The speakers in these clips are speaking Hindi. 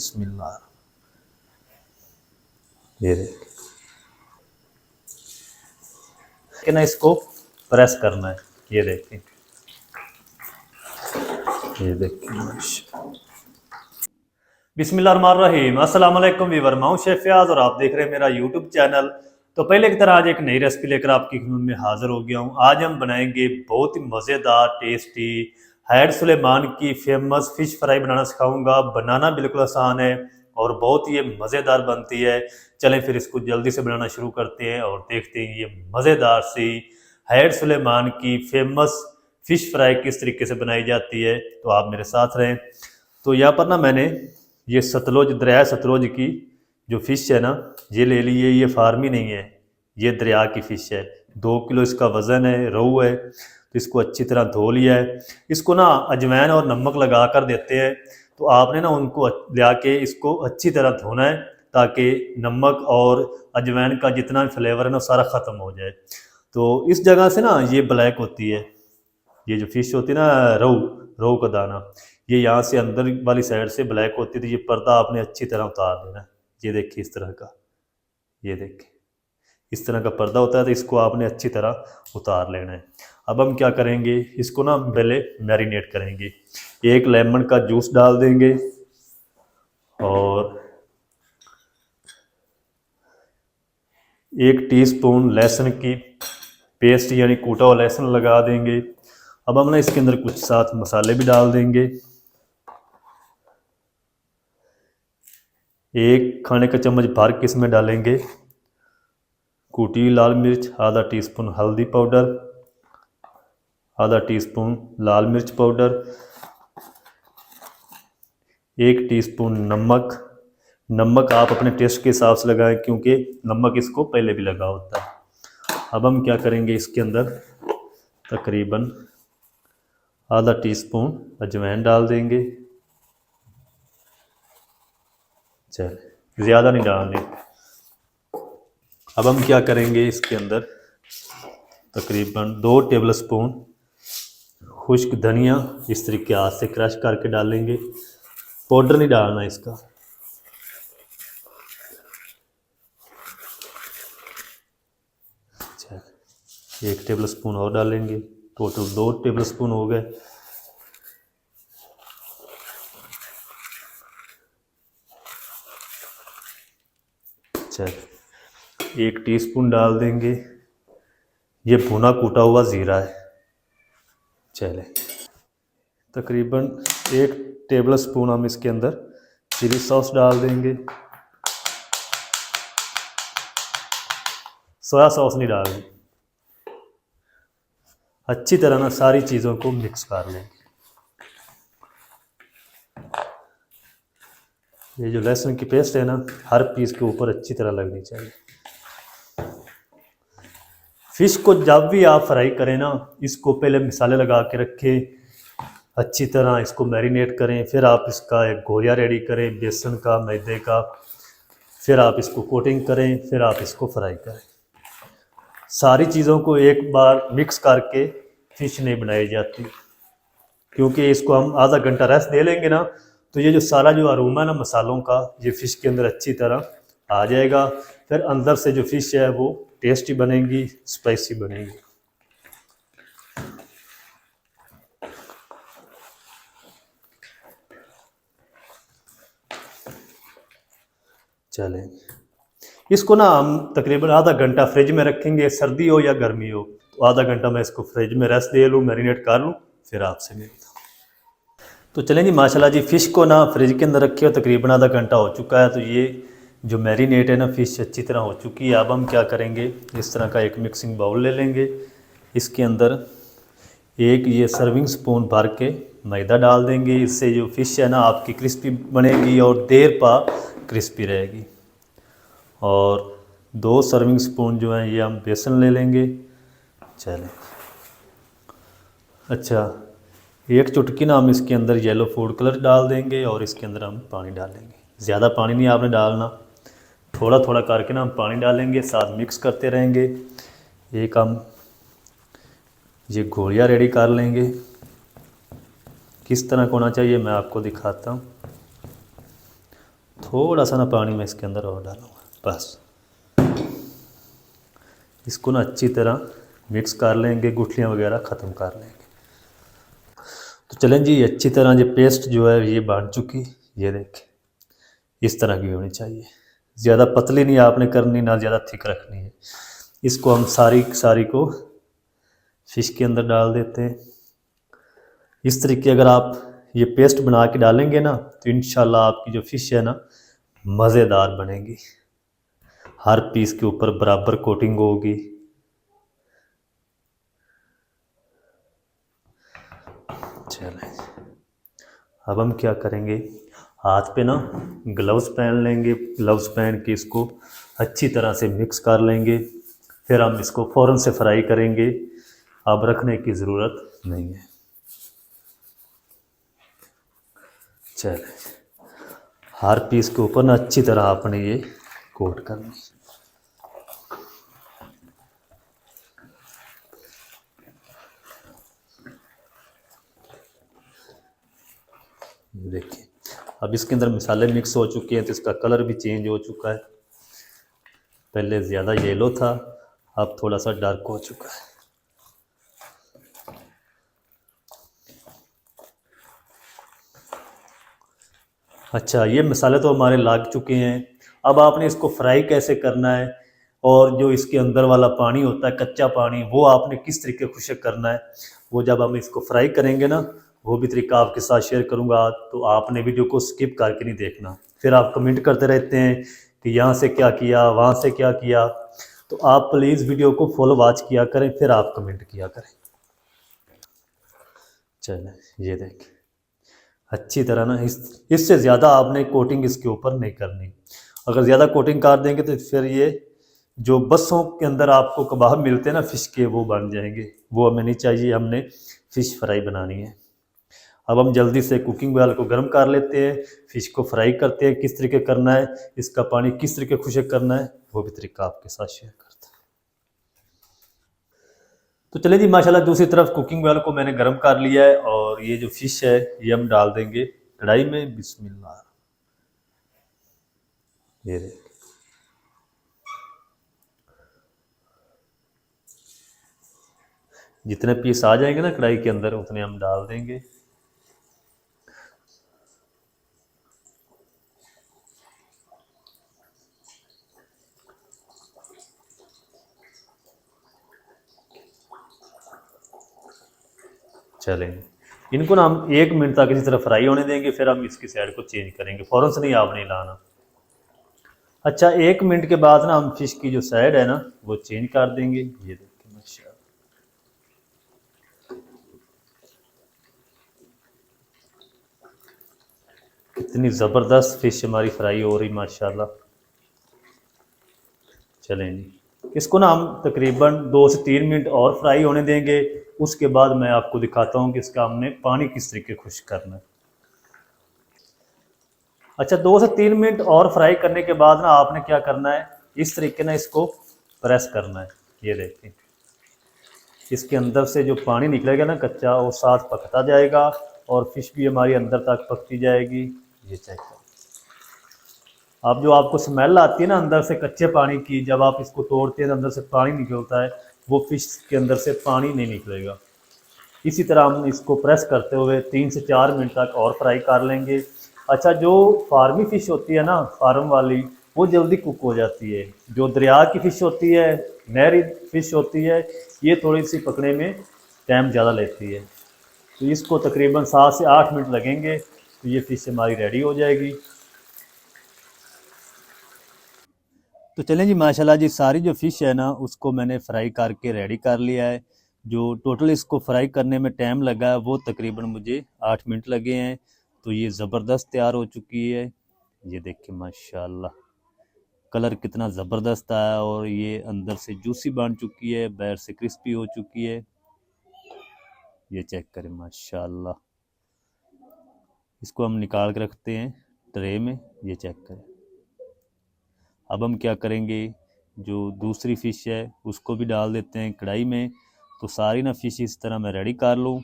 बिस्मिल्लाह। ये देख के ना इसको प्रेस करना है। ये देखिए, ये देखिए। बिस्मिल्लाहिर्रहमानिर्रहीम। अस्सलाम वालेकुम वीवर, मैं हूं शेफ फयाज और आप देख रहे हैं मेरा यूट्यूब चैनल। तो पहले की तरह आज एक नई रेसिपी लेकर आपकी खिदमत में हाजिर हो गया हूं। आज हम बनाएंगे बहुत ही मज़ेदार टेस्टी हैड सुलेमान की फेमस फ़िश फ्राई बनाना सिखाऊंगा। बनाना बिल्कुल आसान है और बहुत ही मज़ेदार बनती है। चलें फिर इसको जल्दी से बनाना शुरू करते हैं और देखते हैं ये मज़ेदार सी हैड सुलेमान की फेमस फ़िश फ्राई किस तरीके से बनाई जाती है। तो आप मेरे साथ रहें। तो यहाँ पर ना मैंने ये सतलुज, दरिया सतलुज की जो फ़िश है ना, ये ले ली है। ये फार्मी नहीं है, ये दरिया की फ़िश है। 2 किलो इसका वज़न है, रोहू है। तो इसको अच्छी तरह धो लिया है। इसको ना अजवाइन और नमक लगा कर देते हैं। तो आपने ना उनको ले के इसको अच्छी तरह धोना है ताकि नमक और अजवाइन का जितना भी फ्लेवर है ना सारा ख़त्म हो जाए। तो इस जगह से ना ये ब्लैक होती है, ये जो फ़िश होती है ना, रोहू, रोहू का दाना, ये यहाँ से अंदर वाली साइड से ब्लैक होती है। तो ये पर्दा आपने अच्छी तरह उतार देना है। ये देखिए इस तरह का, ये देखिए इस तरह का पर्दा होता है। तो इसको आपने अच्छी तरह उतार लेना है। अब हम क्या करेंगे, इसको ना पहले मैरिनेट करेंगे। एक लेमन का जूस डाल देंगे और 1 टीस्पून लहसुन की पेस्ट यानी कूटा हुआ लहसुन लगा देंगे। अब हम ना इसके अंदर कुछ साथ मसाले भी डाल देंगे। 1 खाने का चम्मच भर के इसमें डालेंगे कूटी हुई लाल मिर्च, आधा टीस्पून हल्दी पाउडर, आधा टीस्पून लाल मिर्च पाउडर, 1 टीस्पून नमक। नमक आप अपने टेस्ट के हिसाब से लगाएं क्योंकि नमक इसको पहले भी लगा होता है। अब हम क्या करेंगे, इसके अंदर तकरीबन आधा टीस्पून अजवाइन डाल देंगे। चल, ज़्यादा नहीं डालनी। अब हम क्या करेंगे, इसके अंदर तकरीबन 2 टेबलस्पून खुश्क धनिया इस तरीके के हाथ से क्रश करके डालेंगे। पाउडर नहीं डालना इसका। अच्छा, 1 टेबलस्पून और डालेंगे, टोटल 2 टेबलस्पून हो गए। अच्छा, 1 टीस्पून डाल देंगे ये भुना कूटा हुआ ज़ीरा है। चले, तकरीबन 1 टेबलस्पून हम इसके अंदर चिली सॉस डाल देंगे। सोया सॉस नहीं डालनी। अच्छी तरह ना सारी चीज़ों को मिक्स कर लेंगे। ये जो लहसुन की पेस्ट है ना, हर पीस के ऊपर अच्छी तरह लगनी चाहिए। फ़िश को जब भी आप फ्राई करें ना, इसको पहले मसाले लगा के रखें, अच्छी तरह इसको मैरिनेट करें। फिर आप इसका एक घोलिया रेडी करें बेसन का, मैदे का। फिर आप इसको कोटिंग करें, फिर आप इसको फ्राई करें। सारी चीज़ों को एक बार मिक्स करके फ़िश नहीं बनाई जाती क्योंकि इसको हम आधा घंटा रेस्ट दे लेंगे ना, तो ये जो सारा जो अरोमा है ना मसालों का, ये फ़िश के अंदर अच्छी तरह आ जाएगा। फिर अंदर से जो फ़िश है वो टेस्टी बनेगी, स्पाइसी बनेगी। चलें, इसको ना हम तकरीबन आधा घंटा फ्रिज में रखेंगे। सर्दी हो या गर्मी हो, तो आधा घंटा मैं इसको फ्रिज में रेस्ट दे लूँ, मैरिनेट कर लूँ, फिर आपसे मिलता हूँ। तो चलें जी, माशाल्लाह जी, फ़िश को ना फ्रिज के अंदर रखे हो तकरीबन आधा घंटा हो चुका है। तो ये जो मैरिनेट है ना, फ़िश अच्छी तरह हो चुकी है। अब हम क्या करेंगे, इस तरह का एक मिक्सिंग बाउल ले लेंगे। इसके अंदर एक ये सर्विंग स्पून भर के मैदा डाल देंगे। इससे जो फ़िश है ना आपकी क्रिस्पी बनेगी और देर पा क्रिस्पी रहेगी। और 2 सर्विंग स्पून जो हैं ये हम बेसन ले लेंगे। चलें, अच्छा, 1 चुटकी ना हम इसके अंदर येलो फूड कलर डाल देंगे और इसके अंदर हम पानी डालेंगे। ज़्यादा पानी नहीं आपने डालना, थोड़ा थोड़ा करके ना हम पानी डालेंगे, साथ मिक्स करते रहेंगे। एक हम ये घोलिया रेडी कर लेंगे। किस तरह का होना चाहिए मैं आपको दिखाता हूँ। थोड़ा सा ना पानी मैं इसके अंदर और डालूँगा, बस इसको ना अच्छी तरह मिक्स कर लेंगे, गुठलियाँ वगैरह ख़त्म कर लेंगे। तो चलें जी, अच्छी तरह ये पेस्ट जो है ये बन चुकी, ये देखें इस तरह की होनी चाहिए। ज़्यादा पतली नहीं आपने करनी, ना ज़्यादा थिक रखनी है। इसको हम सारी सारी को फिश के अंदर डाल देते हैं। इस तरीके अगर आप ये पेस्ट बना के डालेंगे ना तो इंशाल्लाह आपकी जो फ़िश है ना मज़ेदार बनेगी, हर पीस के ऊपर बराबर कोटिंग होगी। चलें, अब हम क्या करेंगे, हाथ पे ना ग्लव्स पहन लेंगे। ग्लव्स पहन के इसको अच्छी तरह से मिक्स कर लेंगे, फिर हम इसको फ़ौरन से फ्राई करेंगे। अब रखने की ज़रूरत नहीं है। चलें, हर पीस के ऊपर ना अच्छी तरह आपने ये कोट करनी। देखिए अब इसके अंदर मसाले मिक्स हो चुके हैं तो इसका कलर भी चेंज हो चुका है। पहले ज़्यादा येलो था, अब थोड़ा सा डार्क हो चुका है। अच्छा, ये मसाले तो हमारे लग चुके हैं। अब आपने इसको फ्राई कैसे करना है और जो इसके अंदर वाला पानी होता है, कच्चा पानी, वो आपने किस तरीके खुश्क करना है, वो जब हम इसको फ्राई करेंगे ना वो भी तरीका आपके साथ शेयर करूँगा। तो आपने वीडियो को स्किप करके नहीं देखना, फिर आप कमेंट करते रहते हैं कि यहाँ से क्या किया, वहाँ से क्या किया। तो आप प्लीज़ वीडियो को फुल वॉच किया करें, फिर आप कमेंट किया करें। चलें, ये देखें अच्छी तरह ना इससे ज़्यादा आपने कोटिंग इसके ऊपर नहीं करनी। अगर ज़्यादा कोटिंग कर देंगे तो फिर ये जो बसों के अंदर आपको कबाब मिलते हैं ना फ़िश के, वो बन जाएंगे। वो हमें नहीं चाहिए, हमने फ़िश फ्राई बनानी है। अब हम जल्दी से कुकिंग ऑयल को गर्म कर लेते हैं, फ़िश को फ्राई करते हैं। किस तरीके करना है, इसका पानी किस तरीके खुश्क करना है, वो भी तरीका आपके साथ शेयर करते हैं। तो चलिए जी, माशाल्लाह दूसरी तरफ कुकिंग ऑयल को मैंने गर्म कर लिया है और ये जो फ़िश है ये हम डाल देंगे कढ़ाई में। बिस्मिल्लाह, ये देखिए जितने पीस आ जाएंगे ना कढ़ाई के अंदर उतने हम डाल देंगे। चलेंगे, इनको ना हम 1 मिनट तक इसी तरह फ्राई होने देंगे, फिर हम इसकी साइड को चेंज करेंगे। फ़ौरन से नहीं आपने हिलाना। अच्छा, 1 मिनट के बाद ना हम फिश की जो साइड है ना वो चेंज कर देंगे। ये देखिए माशाल्लाह, कितनी ज़बरदस्त फिश हमारी फ्राई हो रही माशाल्लाह। चलें जी, इसको ना हम तकरीबन 2 से 3 मिनट और फ्राई होने देंगे। उसके बाद मैं आपको दिखाता हूँ कि इसका हमने पानी किस तरीके खुश्क करना है। अच्छा, 2 से 3 मिनट और फ्राई करने के बाद ना आपने क्या करना है, इस तरीके ना इसको प्रेस करना है। ये देखिए इसके अंदर से जो पानी निकलेगा ना कच्चा, वो साथ पकता जाएगा और फिश भी हमारी अंदर तक पकती जाएगी। ये चेक करो, अब जो आपको स्मेल आती है ना अंदर से कच्चे पानी की, जब आप इसको तोड़ते हैं तो अंदर से पानी निकलता है, वो फिश के अंदर से पानी नहीं निकलेगा। इसी तरह हम इसको प्रेस करते हुए 3 से 4 मिनट तक और फ्राई कर लेंगे। अच्छा, जो फार्मी फ़िश होती है ना, फार्म वाली, वो जल्दी कुक हो जाती है। जो दरिया की फ़िश होती है, नहरी फ़िश होती है, ये थोड़ी सी पकने में टाइम ज़्यादा लेती है। तो इसको तकरीबन 7 से 8 मिनट लगेंगे, तो ये फ़िश हमारी रेडी हो जाएगी। तो चलें जी, माशाल्लाह जी सारी जो फ़िश है ना उसको मैंने फ्राई करके रेडी कर लिया है। जो टोटल इसको फ्राई करने में टाइम लगा है वो तकरीबन मुझे 8 मिनट लगे हैं। तो ये ज़बरदस्त तैयार हो चुकी है। ये देखिए माशाल्लाह, कलर कितना ज़बरदस्त आया और ये अंदर से जूसी बन चुकी है, बाहर से क्रिस्पी हो चुकी है। ये चेक करें माशाल्लाह। इसको हम निकाल के रखते हैं ट्रे में। ये चेक करें। अब हम क्या करेंगे, जो दूसरी फ़िश है उसको भी डाल देते हैं कढ़ाई में। तो सारी ना फ़िश इस तरह मैं रेडी कर लूँ,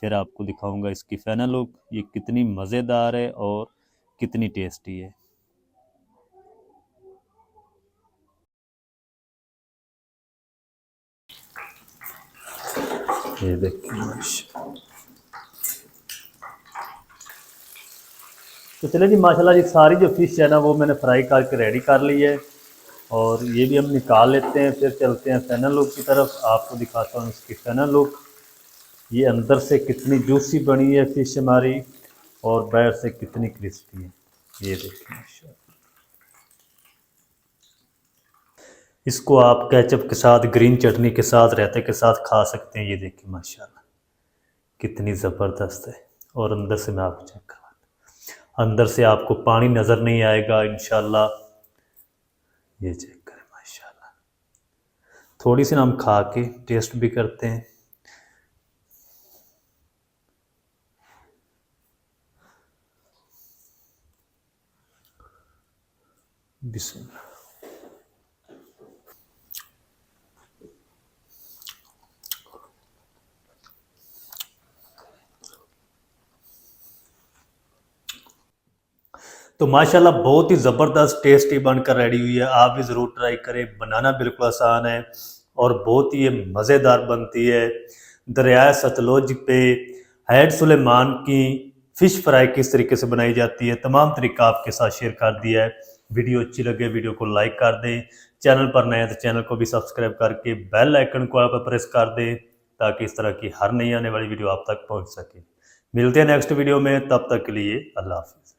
फिर आपको दिखाऊंगा इसकी फ़ाइनल लुक, ये कितनी मज़ेदार है और कितनी टेस्टी है। ये देखिए माशाल्लाह। तो चलिए जी माशाल्लाह जी, सारी जो फ़िश है ना वो मैंने फ्राई करके रेडी कर ली है, और ये भी हम निकाल लेते हैं। फिर चलते हैं फैनल लुक की तरफ, आपको दिखाता हूँ इसकी फैनल लुक। ये अंदर से कितनी जूसी बनी है फ़िश हमारी, और बाहर से कितनी क्रिस्पी है। ये देखिए माशाल्लाह। इसको आप केचप के साथ, ग्रीन चटनी के साथ, रायते के साथ खा सकते हैं। ये देखिए माशाल्लाह कितनी ज़बरदस्त है। और अंदर से मैं आपको चेक करवाता हूँ, अंदर से आपको पानी नज़र नहीं आएगा इंशाल्लाह। ये चेक करें माशाल्लाह। थोड़ी सी ना हम खा के टेस्ट भी करते हैं। बिस्मिल्लाह। तो माशाल्लाह बहुत ही ज़बरदस्त टेस्टी बनकर रेडी हुई है। आप भी ज़रूर ट्राई करें, बनाना बिल्कुल आसान है और बहुत ही ये मज़ेदार बनती है। दरियाए सतलुज पे हैड सुलेमान की फ़िश फ्राई किस तरीके से बनाई जाती है, तमाम तरीका आपके साथ शेयर कर दिया है। वीडियो अच्छी लगे वीडियो को लाइक कर दें, चैनल पर नए हैं तो चैनल को भी सब्सक्राइब करके बेल आइकन को आप प्रेस कर दें, ताकि इस तरह की हर नई आने वाली वीडियो आप तक पहुँच सके। मिलते हैं नेक्स्ट वीडियो में, तब तक के लिए अल्लाह हाफ़िज़।